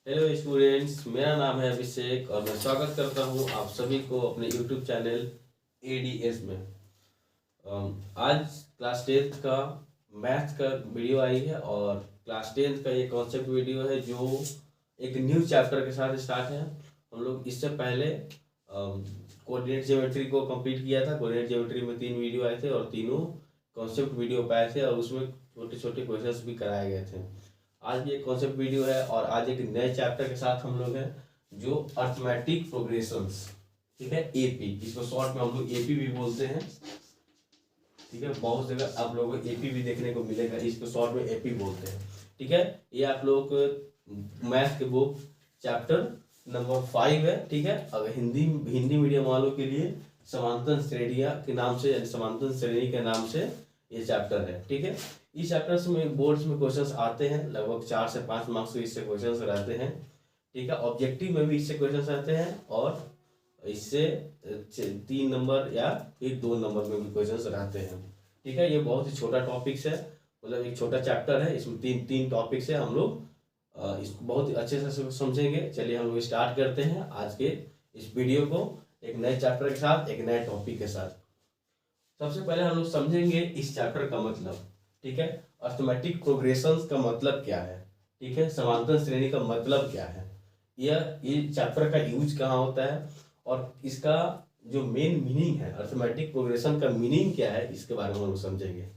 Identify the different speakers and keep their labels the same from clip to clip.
Speaker 1: Hello students, मेरा नाम है अभिषेक और मैं स्वागत करता हूं आप सभी को अपने यूट्यूब चैनल एडीएस में। आज क्लास 10th का मैथ का वीडियो आई है और क्लास 10th का ये कॉन्सेप्ट वीडियो है जो एक न्यू चैप्टर के साथ स्टार्ट है। हम लोग इससे पहले कोऑर्डिनेट ज्योमेट्री को कंप्लीट किया था। कोऑर्डिनेट ज्योमेट्री में 3 वीडियो आए थे और तीनों कॉन्सेप्ट वीडियो पाए थे और उसमें छोटे छोटे क्वेश्चंस भी कराए गए थे। आज भी एक कॉन्सेप्ट वीडियो है और आज एक नए चैप्टर के साथ हम लोग हैं जो अर्थमेटिक प्रोग्रेशंस, ठीक है, एपी। इसको शॉर्ट में हम लोग एपी भी बोलते हैं, ठीक है। बहुत जगह आप लोगों को एपी भी देखने को मिलेगा, इसको शॉर्ट में एपी बोलते हैं, ठीक है। ये आप लोग मैथ के बुक चैप्टर नंबर 5 है, ठीक है। अगर हिंदी मीडियम वालों के लिए समांतर श्रेणियाँ के नाम से, समांतर श्रेणी के नाम से ये चैप्टर है, ठीक है। इस चैप्टर में बोर्ड्स में क्वेश्चंस आते हैं, लगभग 4 से 5 मार्क्स के इससे क्वेश्चंस रहते हैं, ठीक है। ऑब्जेक्टिव में भी इससे क्वेश्चंस आते हैं और इससे 3 नंबर या फिर 2 नंबर में भी क्वेश्चंस रहते हैं, ठीक है। ये बहुत ही छोटा टॉपिक्स है, मतलब एक छोटा चैप्टर है, इसमें तीन टॉपिक्स है। हम लोग इसको बहुत ही अच्छे से समझेंगे। चलिए हम लोग स्टार्ट करते हैं आज के इस वीडियो को एक नए चैप्टर के साथ, एक नए टॉपिक के साथ। सबसे पहले हम लोग समझेंगे इस चैप्टर का मतलब, ठीक है। अर्थमेटिक प्रोग्रेशंस का मतलब क्या है, ठीक है। समांतर श्रेणी का मतलब क्या है, ये चैप्टर का यूज कहाँ होता है और इसका जो मेन मीनिंग है, अर्थमेटिक प्रोग्रेशन का मीनिंग क्या है, इसके बारे में हम लोग समझेंगे,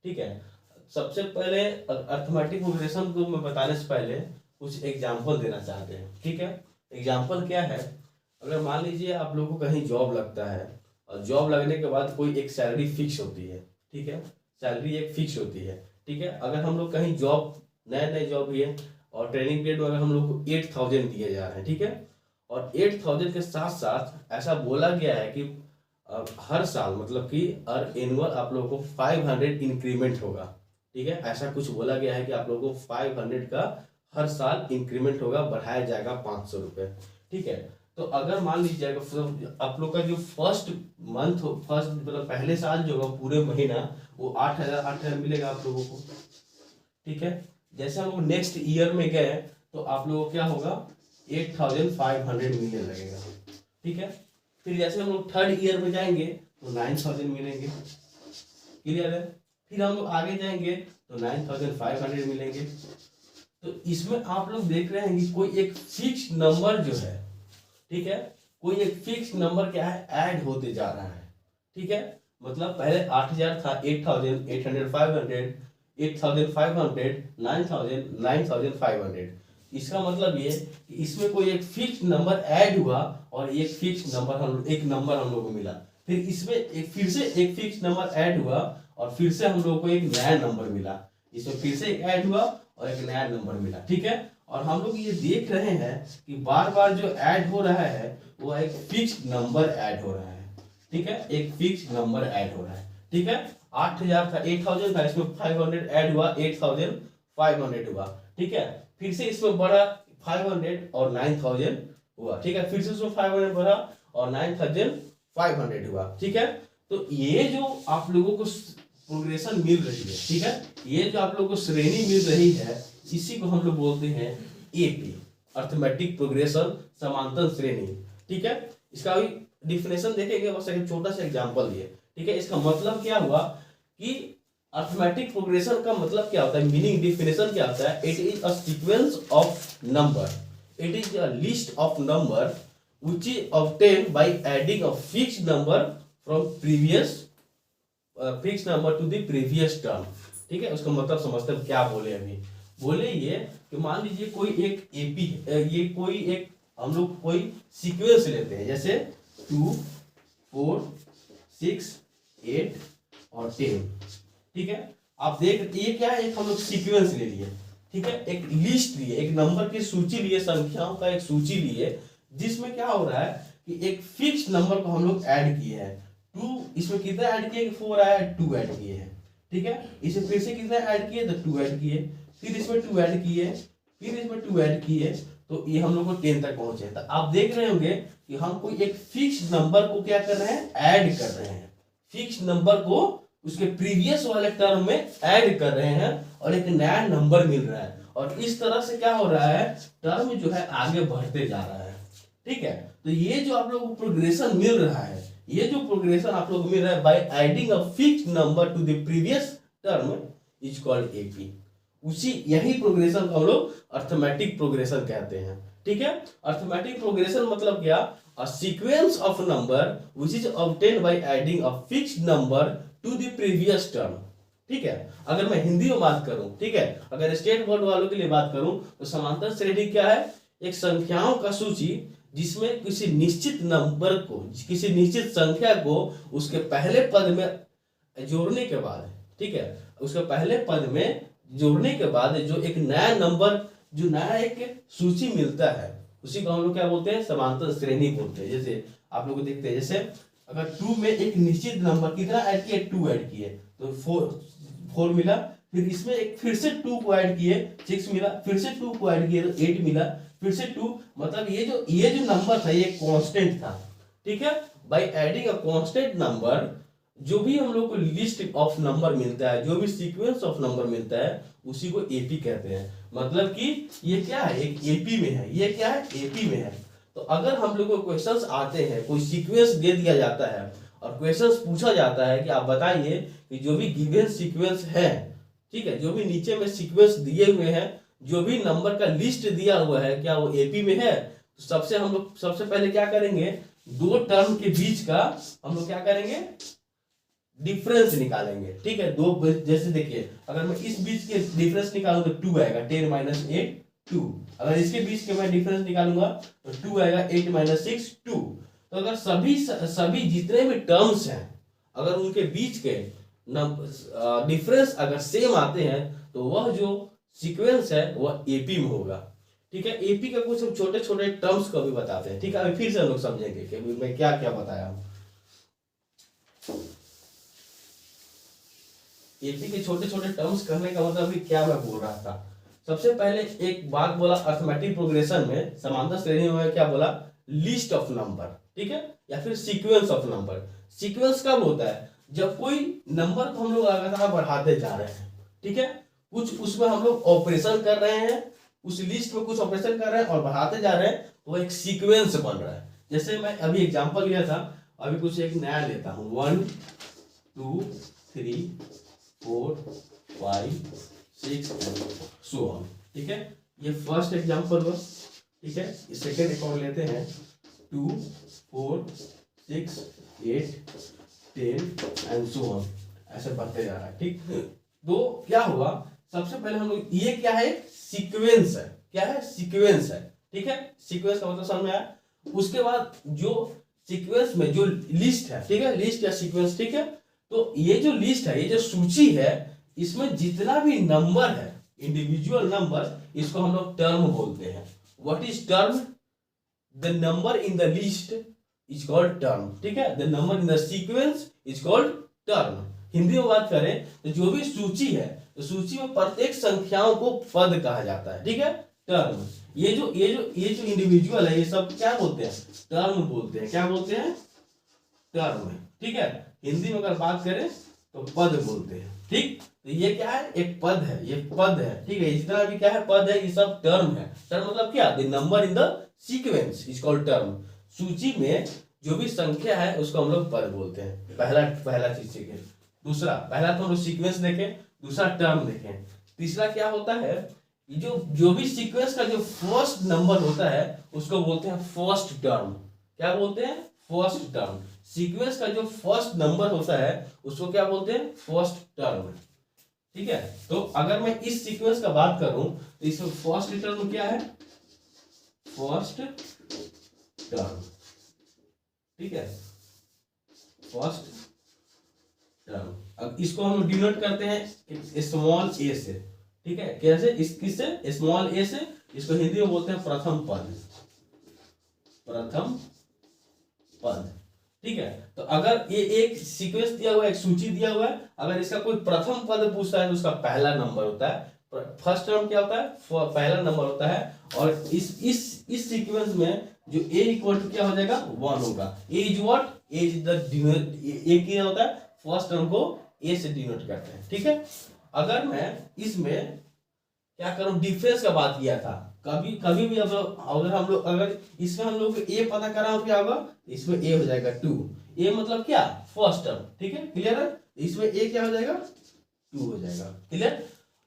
Speaker 1: ठीक है। सबसे पहले अर्थमेटिक प्रोग्रेशन को मैं बताने से पहले कुछ एग्जाम्पल देना चाहते हैं, ठीक है। एग्जाम्पल क्या है, अगर मान लीजिए आप लोगों को कहीं जॉब लगता है और जॉब लगने के बाद कोई एक सैलरी फिक्स होती है, ठीक है। सैलरी एक फिक्स होती है, ठीक है। अगर हम लोग कहीं जॉब, नए जॉब भी है और ट्रेनिंग पीरियड में अगर हम लोग को 8000 दिए जा रहे हैं, ठीक है। और 8000 के साथ साथ ऐसा बोला गया है कि हर साल, मतलब कि हर एनुअल आप लोगों को 500 इंक्रीमेंट होगा, ठीक है। ऐसा कुछ बोला गया है कि आप लोगों को 500 का हर साल इंक्रीमेंट होगा, बढ़ाया जाएगा 500 रुपये, ठीक है। तो अगर मान लीजिएगा आप लोग का जो फर्स्ट मंथ, फर्स्ट मतलब पहले साल जो होगा, पूरे महीना वो 8000 मिलेगा आप लोगों को, ठीक है। जैसे हम लोग नेक्स्ट ईयर में गए तो आप लोगों को क्या होगा, 8500 मिलने लगेगा, ठीक है। फिर जैसे हम लोग थर्ड ईयर में जाएंगे तो 9000 मिलेंगे, क्लियर है। फिर हम लोग आगे जाएंगे तो 9500 मिलेंगे। तो इसमें आप लोग देख रहे हैं कि कोई एक फिक्स नंबर जो है, ठीक है, कोई एक फिक्स नंबर क्या है, ऐड होते जा रहा है, ठीक है। मतलब पहले 8000 था, 8000, 800, 500, 8500, 9000, 9500। इसका मतलब ये कि इसमें कोई एक फिक्स नंबर ऐड हुआ और एक फिक्स नंबर एक नंबर हम लोग को मिला। फिर इसमें फिर से एक फिक्स नंबर ऐड हुआ और फिर से हम लोग को एक नया नंबर मिला। इसमें फिर से एक ऐड हुआ और एक नया नंबर मिला, ठीक है। और हम लोग ये देख रहे हैं कि बार बार जो ऐड हो रहा है वो एक फिक्स नंबर ऐड हो रहा है, ठीक है। एक फिक्स नंबर ऐड हो रहा है, ठीक है। 8000 था, 8000 था, इसमें 500 ऐड हुआ, 8500 हुआ, ठीक है। फिर से इसमें बढ़ा 500 और 9000 हुआ, ठीक है। फिर से इसमें 500 बढ़ा और 9500 हुआ, ठीक है। तो ये जो आप लोगों को प्रोग्रेशन मिल रही है, ठीक है, ये जो आप लोगों को श्रेणी मिल रही है, इसी को हम लोग बोलते हैं एपी, अर्थमेटिक प्रोग्रेशन, समांतर श्रेणी, ठीक है। इसका भी डिफिनेशन देखेंगे, बस एक छोटा सा एग्जांपल दिए, ठीक है। इसका मतलब क्या हुआ कि अर्थमेटिक प्रोग्रेशन का मतलब क्या होता है, मीनिंग डिफिनेशन क्या होता है, it is a sequence of number, it is a list of number which is obtained by adding a fixed number from previous fix number two the previous term, ठीक है। उसका मतलब समझते हैं क्या बोले अभी। बोले ये कि मान लीजिए कोई एक एपी, ये कोई एक हम लोग कोई सीक्वेंस लेते हैं, जैसे 2, 4, 6, 8 और 10, ठीक है। आप देख ये क्या है, एक हम लोग सीक्वेंस ले लिए, ठीक है। एक लिस्ट लिए, एक नंबर की सूची लिए, संख्याओं का एक सूची लिए, जिसमें क्या हो रहा है कि एक फिक्स नंबर को हम लोग ऐड किए हैं। 2 इसमें कितना ऐड किए, 4 आया, 2 ऐड किए हैं, ठीक है। इसमें फिर से कितना ऐड किए, तो 2 ऐड किए, फिर इसमें 2 ऐड किए, फिर इसमें 2 ऐड किए, तो ये हम लोग को 10 तक पहुंचे। तो आप देख रहे होंगे कि हम कोई एक फिक्स नंबर को क्या कर रहे हैं, ऐड कर रहे हैं, फिक्स नंबर को उसके प्रीवियस वाले टर्म में ऐड कर रहे हैं और एक नया नंबर मिल रहा है, और इस तरह से क्या हो रहा है, टर्म जो है आगे बढ़ते जा रहा है। ठीक है, तो ये जो आप लोगों को प्रोग्रेशन मिल रहा है, ये जो प्रोग्रेशन आप लोगों को मिल रहा है by adding a fixed number two the previous term is called AP. उसी यही प्रोग्रेशन को हम लोग अर्थमेटिक प्रोग्रेशन कहते हैं। ठीक है, अर्थमेटिक प्रोग्रेशन मतलब क्या, a sequence of number which is obtained by adding a fixed number two the previous term. ठीक है, अगर मैं हिंदी में बात करूं, ठीक है, अगर स्टेट बोर्ड वालों के लिए बात करूं तो समांतर श्रेणी क्या है, एक संख्याओं का सूची जिसमें किसी निश्चित नंबर को, किसी निश्चित संख्या को उसके पहले पद में जोड़ने के बाद, ठीक है, उसके पहले पद में जोड़ने के बाद जो एक नया नंबर, जो नया एक सूची मिलता है, उसी को हम लोग क्या बोलते हैं, समांतर श्रेणी बोलते हैं। जैसे आप लोग देखते हैं, जैसे अगर 2 में एक निश्चित नंबर कितना ऐड किए, 2 ऐड किए तो 4 मिला, फिर इसमें एक फिर से 2 को ऐड किए 6 मिला, फिर से 2 को ऐड किए तो 8 मिला, फिर से 2, मतलब ये जो नंबर था ये कांस्टेंट था। ठीक है, by adding a constant number, जो भी हम लोग को लिस्ट ऑफ नंबर मिलता है, जो भी सीक्वेंस ऑफ नंबर मिलता है, उसी को एपी कहते हैं। मतलब कि ये क्या है, एक एपी में है, ये क्या है, एपी में है। तो अगर हम लोग को क्वेश्चंस आते हैं, कोई सीक्वेंस दे दिया जाता है और क्वेश्चंस पूछा जाता है कि आप बताइए कि जो भी गिवन सीक्वेंस है, ठीक है, जो भी नीचे में सीक्वेंस दिए हुए हैं, जो भी नंबर का लिस्ट दिया हुआ है, क्या वो एपी में है, तो हम लोग सबसे पहले क्या करेंगे, दो टर्म के बीच का हम लोग क्या करेंगे, डिफरेंस निकालेंगे। ठीक है, दो, जैसे देखिए अगर मैं इस बीच के डिफरेंस निकालूं तो 2 आएगा, 10 माइनस 8 2। अगर इसके बीच के मैं डिफरेंस निकालूंगा तो 2 आएगा, 8 माइनस 6 2। तो अगर सभी जितने भी टर्म्स हैं, अगर उनके बीच के डिफरेंस अगर सेम आते हैं तो वह जो सीक्वेंस है वह एपी में होगा। ठीक है, एपी का कुछ हम छोटे छोटे टर्म्स को भी बताते हैं। ठीक है, अभी फिर से हम लोग समझेंगे कि मैं क्या क्या बताया हूं। एपी के छोटे छोटे टर्म्स कहने का मतलब अभी क्या मैं बोल रहा था। सबसे पहले एक बात बोला, अर्थमेटिक प्रोग्रेशन में समांतर श्रेणी में क्या बोला, लिस्ट ऑफ नंबर, ठीक है, या फिर सीक्वेंस ऑफ नंबर। सीक्वेंस कब होता है, जब कोई नंबर को हम लोग लगातार बढ़ाते जा रहे हैं, ठीक है, कुछ उसमें हम लोग ऑपरेशन कर रहे हैं, उस लिस्ट में कुछ ऑपरेशन कर रहे हैं और बढ़ाते जा रहे हैं, तो एक सीक्वेंस बन रहा है। जैसे मैं अभी एग्जांपल लिया था, अभी कुछ एक नया लेता हूं, 1 2 3 4 5 6 सो ऑन। ठीक है, ये फर्स्ट एग्जांपल हुआ। ठीक है, सेकेंड अकाउंट लेते हैं, 2 4 6 8 10 एंड सो ऑन, ऐसे बढ़ते जा रहा है। ठीक, तो क्या हुआ, सबसे पहले हम लोग, ये क्या है, सीक्वेंस है, क्या है, सीक्वेंस है। ठीक है, सीक्वेंस का मतलब समझ में आया। उसके बाद जो सीक्वेंस में जो लिस्ट है, ठीक है, लिस्ट या सीक्वेंस, ठीक है, तो ये जो लिस्ट है, ये जो सूची है, इसमें जितना भी नंबर है, इंडिविजुअल नंबर, इसको हम लोग टर्म बोलते हैं। What is term, the number in the list is called term. ठीक है, the number in the sequence is called term. Hindi में बात करें तो जो भी सूची है, तो सूची में प्रत्येक संख्याओं को पद कहा जाता है। ठीक है, टर्म। ये जो इंडिविजुअल है, ये सब क्या बोलते हैं, टर्म बोलते हैं। क्या बोलते हैं, टर्म। ठीक है, हिंदी में अगर बात करें तो पद बोलते हैं। ठीक, तो ये क्या है, एक पद है, ये पद है। ठीक है, जितना भी क्या है, पद है, ये सब टर्म है। टर्म मतलब क्या, the number in the sequence is called term. सूची में जो भी संख्या है उसको हम लोग पद बोलते हैं। पहला चीज सीखे। दूसरा, पहला तो हम लोग सीक्वेंस देखें, दूसरा टर्म देखें, तीसरा क्या होता है, जो भी सीक्वेंस का जो फर्स्ट नंबर होता है उसको बोलते हैं फर्स्ट टर्म। क्या बोलते हैं, फर्स्ट टर्म। सीक्वेंस का जो फर्स्ट नंबर होता है उसको क्या बोलते हैं, फर्स्ट टर्म। ठीक है, तो अगर मैं इस सीक्वेंस का बात करूं तो इसमें फर्स्ट टर्म क्या है, फर्स्ट टर्म। ठीक है, फर्स्ट टर्म। अब इसको हम डिनोट करते हैं स्मॉल ए से। ठीक है, कैसे, किससे, स्मॉल ए से। इसको हिंदी में बोलते हैं प्रथम पद, प्रथम पद। ठीक है, तो अगर ये एक सीक्वेंस दिया हुआ है, एक सूची दिया हुआ है, अगर इसका कोई प्रथम पद पूछता है तो उसका पहला नंबर होता है। फर्स्ट टर्म क्या होता है, पहला नंबर होता है। और इस सीक्वेंस में जो a इक्वल टू क्या हो जाएगा, 1 होगा। a is what, a is the, A क्या होता है, फर्स्ट टर्म को ए से डिनोट करते हैं, ठीक है। अगर मैं इसमें क्या करूं, डिफरेंस का बात किया था, कभी कभी भी अगर हम लोग अगर इसमें हम लोग ए पता करा हो क्या होगा, इसमें ए हो जाएगा 2, ए मतलब क्या, फर्स्ट टर्म, ठीक है, क्लियर है। इसमें ए क्या हो जाएगा, 2 हो जाएगा, क्लियर।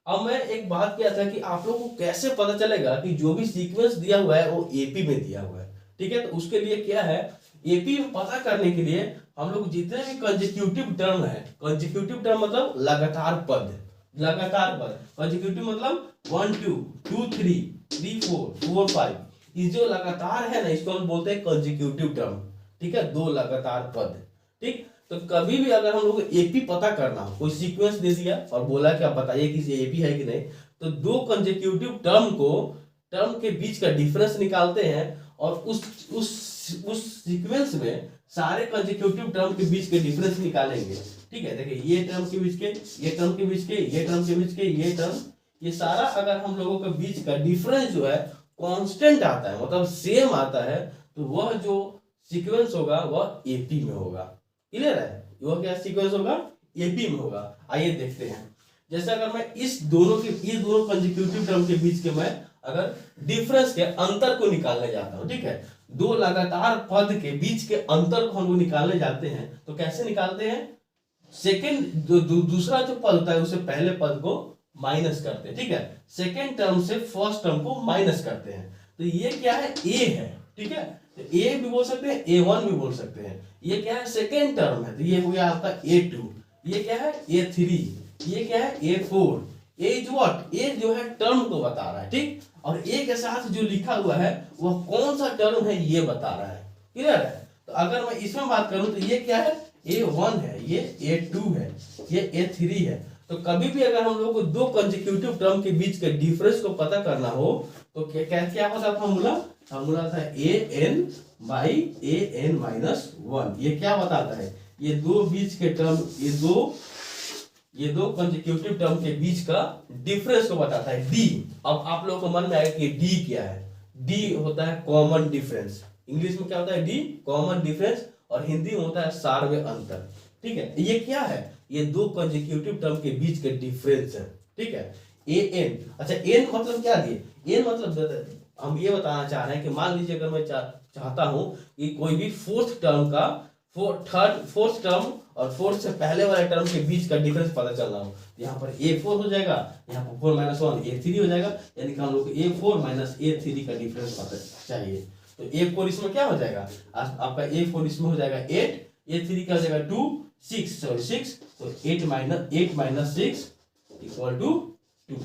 Speaker 1: अब मैं एक बात किया था कि आप लोगों को कैसे पता चलेगा कि जो भी सीक्वेंस दिया हुआ है वो एपी में दिया हुआ है, ठीक है। तो उसके लिए क्या है, एपी में पता करने के लिए हम लोग जितने भी कंसेक्यूटिव टर्म है, कंसेक्यूटिव टर्म मतलब लगातार पद, लगातार पद, कंसेक्यूटिव मतलब 1 2 2 3 3 4 4 5, ये जो लगातार है ना, इसको हम बोलते हैं कंसेक्यूटिव टर्म, ठीक है, 2 लगातार पद, ठीक। तो कभी भी अगर हम लोग एपी पता करना हो, कोई सीक्वेंस दे दिया और बोला कि आप बताइए कि एपी है कि नहीं, तो 2 कंसेक्यूटिव टर्म के बीच का डिफरेंस निकालते हैं और उस सीक्वेंस में सारे कंसेक्यूटिव टर्म के बीच के डिफरेंस निकालेंगे, ठीक है। देखिए ये टर्म के बीच के, ये टर्म के बीच के, ये टर्म के बीच के, ये टर्म, ये सारा अगर हम लोगों के बीच का डिफरेंस जो है कांस्टेंट आता है, मतलब सेम आता है, तो वह जो सीक्वेंस होगा वह एपी में होगा, क्लियर है। वह क्या सीक्वेंस होगा, एपी में होगा। आइए देखते हैं, जैसे अगर मैं ये दोनों कंसेक्यूटिव टर्म के बीच के मैं अगर डिफरेंस के अंतर को निकालने जाता हूं, ठीक है, 2 लगातार पद के बीच के अंतर को हम लोग निकालने जाते हैं, तो कैसे निकालते हैं, सेकेंड दूसरा जो पद होता है उसे पहले पद को माइनस करते हैं, ठीक है, सेकेंड टर्म से फर्स्ट टर्म को माइनस करते हैं। तो ये क्या है, ए है, ठीक है, तो ए भी बोल सकते हैं, A1 भी बोल सकते हैं। ये क्या है, सेकेंड टर्म है, तो ये हो गया आपका A2, ये क्या है A3, ये क्या है A4, ए इज व्हाट, ए जो है टर्म को बता रहा है, ठीक, और ए के साथ जो लिखा हुआ है वह कौन सा टर्म है ये बता रहा है, क्लियर है। तो अगर मैं इसमें बात करूं तो ये क्या है, A1 है, ये A2 है, ये A3 है। तो कभी भी अगर हम लोग को 2 कंसेक्यूटिव टर्म के बीच के डिफरेंस को पता करना हो तो क्या होता है फॉर्मूला था an बाई an माइनस 1। ये क्या बताता है, ये दो बीच के टर्म, ये दो कंसेक्यूटिव टर्म के बीच का डिफरेंस को बताता है, डी। अब आप लोगों को मन में आएगा कि डी क्या है, डी होता है कॉमन डिफरेंस, इंग्लिश में क्या होता है, डी कॉमन डिफरेंस, और हिंदी में होता है सार्वय अंतर, ठीक है। ये क्या है, ये 2 कंसेक्यूटिव टर्म के बीच के डिफरेंस है, ठीक है, an। अच्छा n मतलब क्या दिए, n मतलब हम ये बताना चाह रहे हैं कि मान लीजिए अगर मैं चाहता हूं कि कोई भी फोर्थ टर्म और फोर्थ से पहले वाले टर्म के बीच का डिफरेंस पता चलना हो, यहाँ पर A4 हो जाएगा, यहाँ पर 4 - 1 A3 हो जाएगा, यानी कि हम लोग को A4 - A3 का डिफरेंस पता चाहिए। तो A4 इसमें क्या हो जाएगा, आपका A4 इसमें हो जाएगा 8, A3 क्या हो जाएगा 2 6, तो 8 - 6 इक्वल टू 2।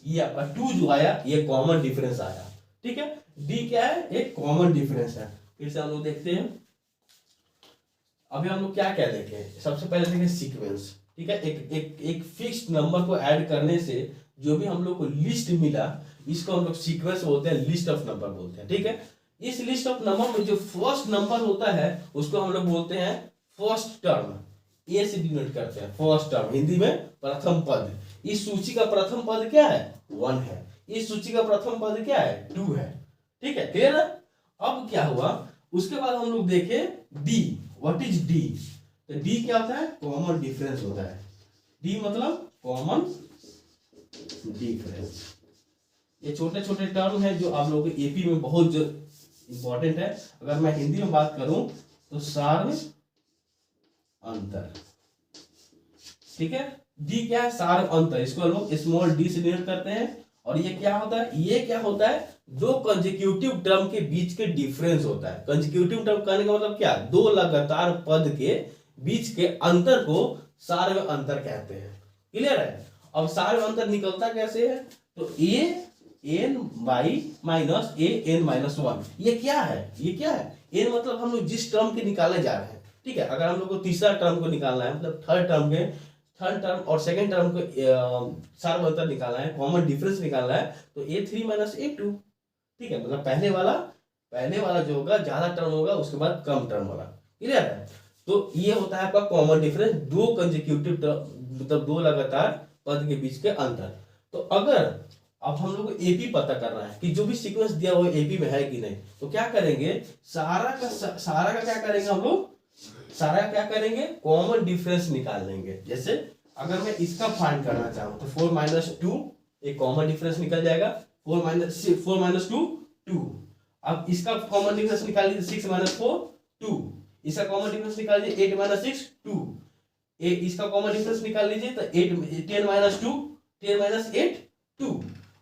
Speaker 1: ये आपका 2 जो आया ये कॉमन डिफरेंस आया, ठीक है। डी क्या है, एक कॉमन डिफरेंस है। फिर से हम लोग देखते हैं, अभी हम लोग क्या क्या देखें, सबसे पहले देखें सीक्वेंस, ठीक है। एक फिक्स्ड नंबर को ऐड करने से जो भी हम लोग को लिस्ट मिला, इसको हम लोग सीक्वेंस बोलते हैं, लिस्ट ऑफ नंबर बोलते हैं, ठीक है। इस लिस्ट ऑफ नंबर में जो फर्स्ट नंबर होता है उसको हम लोग बोलते हैं फर्स्ट टर्म, ए से डिनोट करते हैं फर्स्ट टर्म, हिंदी में प्रथम पद। इस सूची का प्रथम पद क्या है, 1 है, इस सूची का प्रथम पद क्या है, 2 है, ठीक है, क्लियर है। अब क्या हुआ, उसके बाद हम लोग देखे डी, व्हाट इज डी, तो डी क्या होता है, कॉमन डिफरेंस होता है, डी मतलब कॉमन डिफरेंस। ये छोटे छोटे टर्म है जो आप लोगों के एपी में बहुत इंपॉर्टेंट है। अगर मैं हिंदी में बात करूं तो सार्व अंतर, ठीक है, डी क्या है, सार्व अंतर, इसको हम लोग स्मॉल डी से डिनोट करते हैं। और ये क्या होता है, ये क्या होता है, 2 कंसेक्यूटिव टर्म के बीच के डिफरेंस होता है। कंसेक्यूटिव टर्म कहने का मतलब क्या, 2 लगातार पद के बीच के अंतर को सार्व अंतर कहते हैं, क्लियर है। अब सार्व अंतर निकलता कैसे है, तो an बाई माइनस an - 1, ये क्या है, ये क्या है, n मतलब हम लोग जिस टर्म के निकाले जा रहे हैं, ठीक है। अगर हम लोग को तीसरा टर्म को निकालना है, मतलब थर्ड टर्म और सेकंड टर्म को सार्व अंतर निकालना है, कॉमन डिफरेंस निकालना है, तो A3 - A2, ठीक है, मतलब पहले वाला जो होगा ज्यादा टर्म होगा, उसके बाद कम टर्म होगा, क्लियर है। तो ये होता है आपका कॉमन डिफरेंस, 2 कंसेक्यूटिव टर्म मतलब 2 लगातार पद के बीच के अंतर। तो अगर अब हम लोग को एपी पता करना है कि जो भी सीक्वेंस दिया हुआ एपी में है कि नहीं, तो क्या करेंगे, सारा का क्या करेंगे हम लोग, सारा क्या करेंगे, कॉमन डिफरेंस निकाल लेंगे। जैसे अगर मैं इसका फाइंड करना चाहूँ तो 4 माइनस 2 एक कॉमन डिफरेंस निकल जाएगा, 4 माइनस 2 2। अब इसका कॉमन डिफरेंस निकाल लीजिए 6 माइनस 4 2, इसका कॉमन डिफरेंस निकाल लीजिए 8 माइनस 6 2, इसका कॉमन डिफरेंस निकाल लीजिए तो 8 10 माइनस 2 10 माइनस 8 2।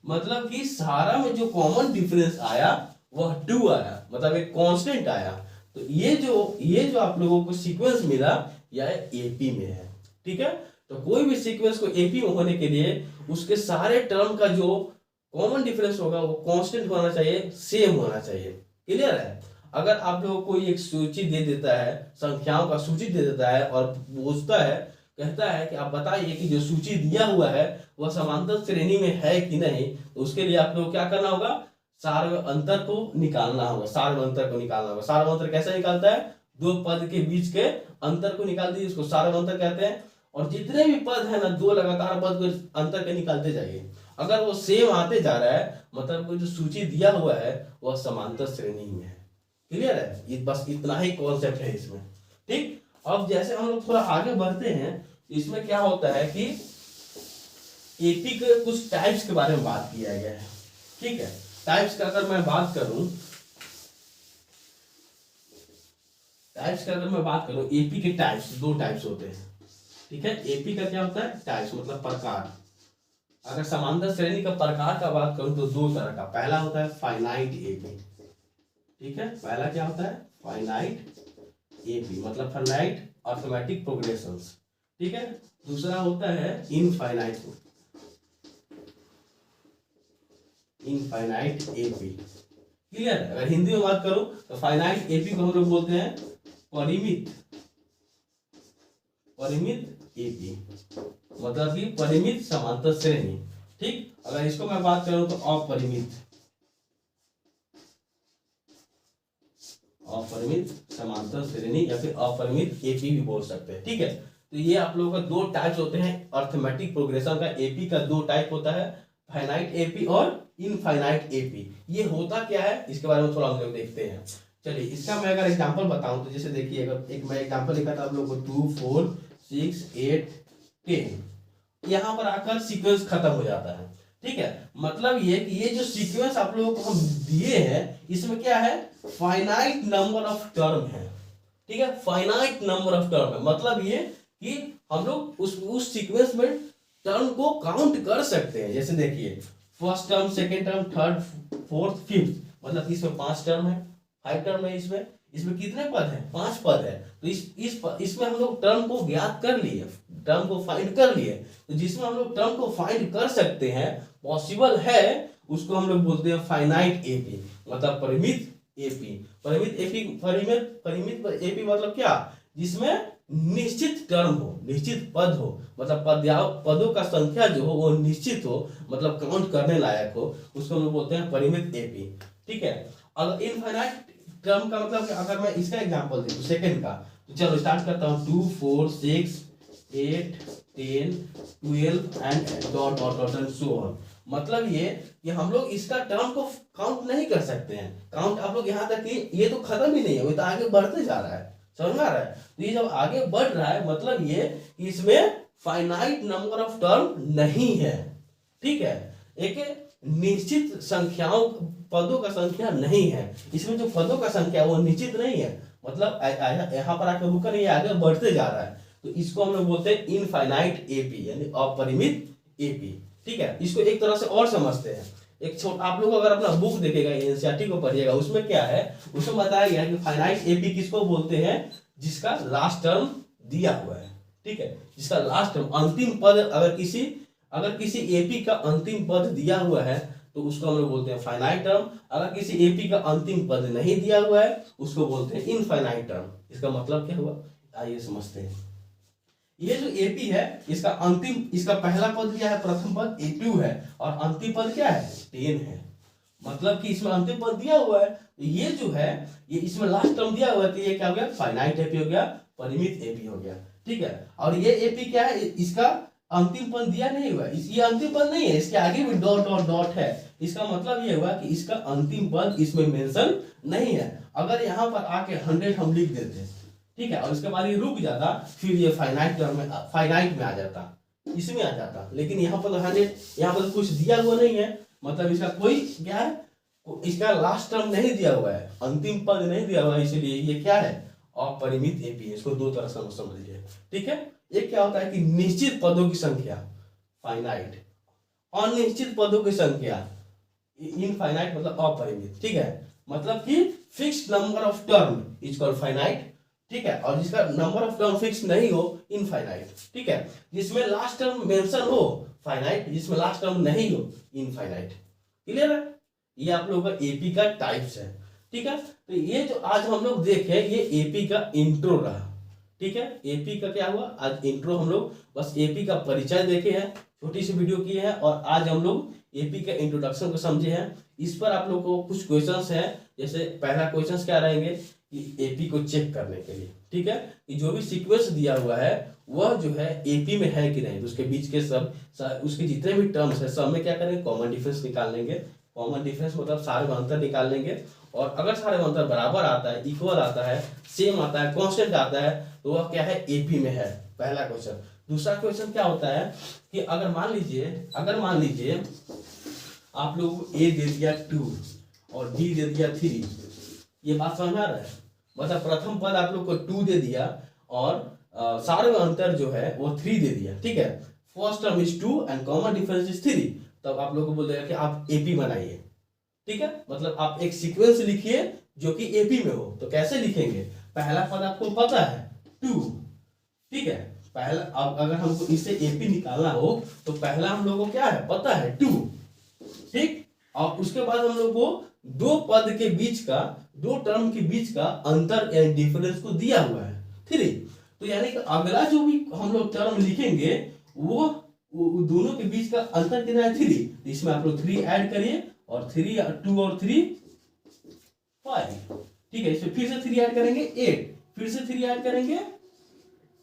Speaker 1: मतलब कि सारा में जो कॉमन डिफरेंस आया वह 2 आया, मतलब एक कांस्टेंट आया। तो ये जो आप लोगों को सीक्वेंस मिला यह एपी में है, ठीक है। तो कोई भी सीक्वेंस को एपी में होने के लिए उसके सारे टर्म का जो कॉमन डिफरेंस होगा वो कांस्टेंट होना चाहिए, सेम होना चाहिए। क्लियर है। अगर आप लोगों को एक सूची दे देता है, संख्याओं का सूची दे देता है और पूछता है, कहता है कि आप बताइए कि जो सूची दिया हुआ है वह समांतर श्रेणी में है कि नहीं, तो उसके लिए आप लोग क्या करना होगा, सार्व अंतर को निकालना होगा। सार्व अंतर को निकालना होगा। सार्व अंतर कैसे निकालता है, दो पद के बीच के अंतर को निकाल दीजिए, उसको सार्व अंतर कहते हैं। और जितने भी पद है ना, दो लगातार पद को अंतर के निकालते जाइए। अगर वो सेम आते जा रहा है मतलब वो जो सूची दिया हुआ है वह समांतर श्रेणी में है। क्लियर है। बस इतना ही कॉन्सेप्ट है इसमें, ठीक। अब जैसे हम लोग थोड़ा आगे बढ़ते हैं, इसमें क्या होता है कि एपी के कुछ टाइप्स के बारे में बात किया गया है, ठीक है। टाइप्स का अगर मैं बात करूं, एपी के टाइप्स, दो टाइप्स होते हैं, ठीक है। एपी का क्या होता है, टाइप्स मतलब प्रकार। अगर समांतर श्रेणी का प्रकार का बात करूं तो दो तरह का, पहला होता है फाइनाइट एपी, ठीक है। पहला क्या होता है, फाइनाइट एपी मतलब फाइनाइट अर्थमेटिक प्रोग्रेशंस, ठीक है। दूसरा होता है इनफाइनाइट एपी। क्लियर। अगर हिंदी में बात करूं तो फाइनाइट एपी को हम लोग बोलते हैं परिमित एपी, मतलब कि परिमित समांतर श्रेणी, ठीक। अगर इसको मैं बात करूं तो अपरिमित समांतर श्रेणी या फिर अपरिमित एपी भी बोल सकते हैं, ठीक है। तो ये आप लोगों का दो टाइप्स होते हैं अर्थमेटिक प्रोग्रेशन का। एपी का दो टाइप होता है, फाइनाइट एपी और इनफाइनाइट एपी। ये होता क्या है इसके बारे में थोड़ा हम लोग देखते हैं। चलिए इसका मैं अगर एग्जांपल बताऊं तो जैसे देखिए, अगर एक मैं एग्जांपल लिखा था आप लोगों को 2 4 6 8 10, यहाँ पर आकर सीक्वेंस खत्म हो जाता है, ठीक है। मतलब ये कि ये जो सीक्वेंस आप लोगों को हम दिए हैं इसमें क्या है, फाइनाइट नंबर ऑफ टर्म है, ठीक है। फाइनाइट नंबर ऑफ टर्म है, मतलब ये कि हम लोग उस सीक्वेंस में टर्म को काउंट कर सकते हैं। जैसे देखिए first term, second term, third, fourth, fifth, मतलब इसमें 5 टर्म है, 5 टर्म है। इसमें कितने पद हैं, 5 पद है। तो इसमें हम लोग टर्म को ज्ञात कर लिए, टर्म को फाइंड कर लिए। तो जिसमें हम लोग टर्म को फाइंड कर सकते हैं, पॉसिबल है, उसको हम लोग बोलते हैं फाइनाइट एपी, मतलब परिमित एपी। परिमित एपी मतलब क्या, जिसमें निश्चित टर्म हो, निश्चित पद हो, मतलब पदों का संख्या जो हो वो निश्चित हो, मतलब काउंट करने लायक हो, उसको हम लोग बोलते हैं परिमित एपी, ठीक है। अगर इनफाइनाइट टर्म का मतलब अगर मैं इसका एग्जांपल दूं सेकंड का, तो चलो स्टार्ट करता हूं 2 4 6 8 10 12 and dot dot dot and so on. मतलब ये कि हम लोग इसका टर्म को काउंट नहीं कर सकते हैं। काउंट आप लोग यहाँ तक कि ये तो खत्म ही नहीं है, वो तो आगे बढ़ते जा रहा है, समझ में आ रहा है। तो ये जब आगे बढ़ रहा है मतलब ये कि इसमें फाइनाइट नंबर ऑफ टर्म नहीं है, ठीक है। एक निश्चित संख्याओं, पदों का संख्या नहीं है इसमें, जो पदों का संख्या वो निश्चित नहीं है, मतलब यहाँ पर आकर रुका नहीं, आगे बढ़ते जा रहा है। तो इसको हम लोग बोलते हैं इनफाइनाइट एपी यानी अपरिमित एपी, ठीक है। इसको एक तरह से और समझते हैं। एक छोटा आप लोग अगर अपना बुक देखेगा, एनसीईआरटी को पढ़िएगा, उसमें क्या है, उसमें बताया गया है कि फाइनाइट एपी किसको बोलते हैं, जिसका लास्ट टर्म दिया हुआ है, ठीक है। जिसका लास्ट टर्म, अंतिम पद, अगर किसी एपी का अंतिम पद दिया हुआ है तो उसको हम लोग बोलते हैं फाइनाइट टर्म। अगर किसी एपी का अंतिम पद नहीं दिया हुआ है उसको बोलते हैं इनफाइनाइट टर्म। इसका मतलब क्या हुआ, आइए समझते हैं। ये जो एपी है इसका इसका पहला पद क्या है, प्रथम पद A2 है और अंतिम पद क्या है 10 है। मतलब कि इसमें अंतिम पद दिया हुआ है, ये जो है ये इसमें लास्ट टर्म दिया हुआ है, तो ये क्या हो गया, फाइनाइट एपी हो गया, परिमित एपी हो गया, ठीक है। और ये एपी क्या है, इसका अंतिम पद दिया नहीं हुआ, ये अंतिम पद नहीं है, इसके आगे भी डॉट डॉट डॉट है। इसका मतलब ये हुआ कि इसका अंतिम पद इसमें मेंशन नहीं है। अगर यहाँ पर आके 100 हम लिख देते, ठीक है, और उसके बाद ये रुक जाता, फिर ये फाइनाइट में आ जाता, इसमें आ जाता, लेकिन यहाँ पर 100, यहाँ पर कुछ दिया हुआ नहीं है, मतलब इसका कोई क्या है, इसका लास्ट टर्म नहीं दिया हुआ है, अंतिम पद नहीं दिया हुआ है, इसलिए ये क्या है, अपरिमित एपी है। इसको दो तरह से समझ लीजिए, ठीक है। एक क्या होता है कि निश्चित पदों की संख्या फाइनाइट, अनिश्चित पदों की संख्या इनफाइनाइट, मतलब अपरिमित, ठीक है। मतलब कि fixed number of term is called finite, ठीक है, और जिसका नंबर ऑफ टर्म फिक्स नहीं हो इनफाइनाइट, ठीक है। जिसमें लास्ट टर्म मेंशन हो फाइनाइट, जिसमें लास्ट टर्म नहीं हो इनफाइनाइट। क्लियर है, ये आप लोगों का एपी का टाइप्स है, ठीक है। तो ये जो आज हम लोग देखे ये एपी का इंट्रो रहा, ठीक है। एपी का क्या हुआ, आज इंट्रो, हम लोग बस एपी का परिचय देखे हैं, छोटी सी वीडियो की है, और आज हम लोग एपी का इंट्रोडक्शन को समझे हैं। इस पर आप लोग को कुछ क्वेश्चंस हैं, जैसे पहला क्वेश्चंस क्या रहेंगे कि एपी को चेक करने के लिए, ठीक है, कि जो भी सीक्वेंस दिया हुआ है वह जो है एपी में है कि नहीं, तो उसके बीच के सब उसके जितने भी टर्म्स है सब में क्या करेंगे, कॉमन डिफरेंस निकाल लेंगे। कॉमन डिफरेंस मतलब सारे में अंतर निकाल लेंगे, और अगर सारे में अंतर बराबर आता है, इक्वल आता है, सेम आता है, कांस्टेंट आता है, तो वह क्या है, एपी में है, पहला क्वेश्चन। दूसरा क्वेश्चन क्या होता है कि अगर मान लीजिए आप लोग को ए दे दिया 2 और बी दे दिया 3, ये बात समझ में आ रहा है, मतलब प्रथम पद आप लोग को 2 दे दिया और सारे में अंतर जो है वो 3 दे दिया, ठीक है। First term is 2 and common difference is 3, तब आप लोग को बोल देगा कि आप एपी बनाइए, ठीक है। मतलब आप एक सीक्वेंस लिखिए जो कि एपी में हो, तो कैसे लिखेंगे, पहला पद आपको पता है 2, ठीक है, पहला, अब अगर हमको इससे एपी निकालना हो तो पहला हम लोग को क्या है, पता है 2, ठीक, और उसके बाद हम लोग को दो पद के बीच का, दो टर्म के बीच का अंतर या डिफरेंस को दिया हुआ है 3, तो यानी कि अगला जो भी हम लोग टर्म लिखेंगे वो दोनों के बीच का अंतर कितना है, 3, तो इसमें आप लोग 3 ऐड करिए, और 3 2 और 3 5, ठीक है। इसमें फिर से 3 ऐड करेंगे 8, फिर से 3 ऐड करेंगे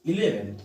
Speaker 1: 11,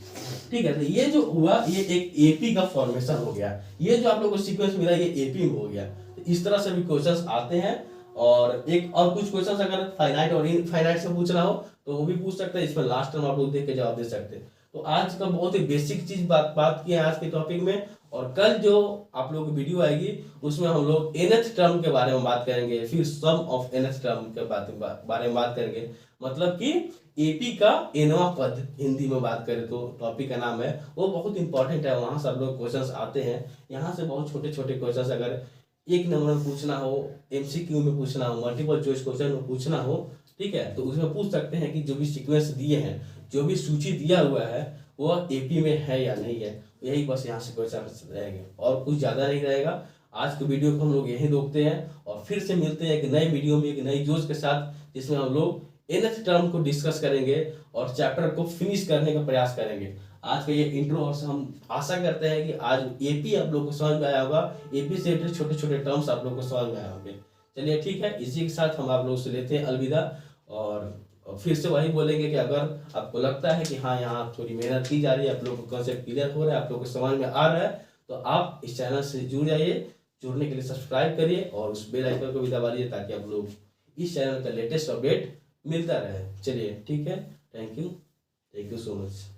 Speaker 1: ठीक है। तो ये जो हुआ ये एक एपी का फॉर्मेशन हो गया, ये जो आप लोग को सीक्वेंस मिला ये एपी में हो गया। तो इस तरह से भी क्वेश्चंस आते हैं, और एक और कुछ क्वेश्चंस अगर फाइनाइट और इनफाइनाइट से पूछना हो तो वो भी पूछ सकते हैं, इसमें लास्ट टाइम आप लोग देख के जवाब दे सकते हैं। तो आज का बहुत ही बेसिक चीज बात की है आज के टॉपिक में, और कल जो आप लोग की वीडियो आएगी उसमें हम लोग nth टर्म के बारे में बात करेंगे, फिर सम ऑफ nth टर्म के बारे में बात करेंगे, मतलब कि एपी का nवां पद हिंदी में बात करें तो टॉपिक का नाम है, वो बहुत इंपॉर्टेंट है, वहां सब लोग क्वेश्चंस आते हैं। यहाँ से बहुत छोटे छोटे क्वेश्चंस अगर 1 नंबर में पूछना हो, एमसीक्यू में पूछना हो, मल्टीपल चॉइस क्वेश्चन में पूछना हो, ठीक है, तो उसमें पूछ सकते हैं कि जो भी सीक्वेंस दिए हैं, जो भी सूची दिया हुआ है वो एपी में है या नहीं है, यही बस यहाँ से क्वेश्चन रहेंगे, और कुछ ज़्यादा नहीं रहेगा। आज के वीडियो को हम लोग यहीं रोकते हैं, और फिर से मिलते हैं एक नई वीडियो में एक नई जोश के साथ, जिसमें हम लोग nth टर्म को डिस्कस करेंगे और चैप्टर को फिनिश करने का प्रयास करेंगे। आज का ये इंट्रो, और हम आशा करते हैं कि आज एपी आप लोग को समझ में आया होगा, एपी से छोटे छोटे टर्म्स आप लोग को समझ में आए होंगे। चलिए ठीक है, इसी के साथ हम आप लोग से लेते हैं अलविदा, और फिर से वही बोलेंगे कि अगर आपको लगता है कि हाँ यहाँ थोड़ी मेहनत की जा रही है, आप लोग को कंसेप्ट क्लियर हो रहा है, आप लोग को समझ में आ रहा है, तो आप इस चैनल से जुड़ जाइए। जुड़ने के लिए सब्सक्राइब करिए और उस बेल आइकन को भी दबा दीजिए, ताकि आप लोग इस चैनल का लेटेस्ट अपडेट मिलता रहे। चलिए ठीक है, थैंक यू सो मच।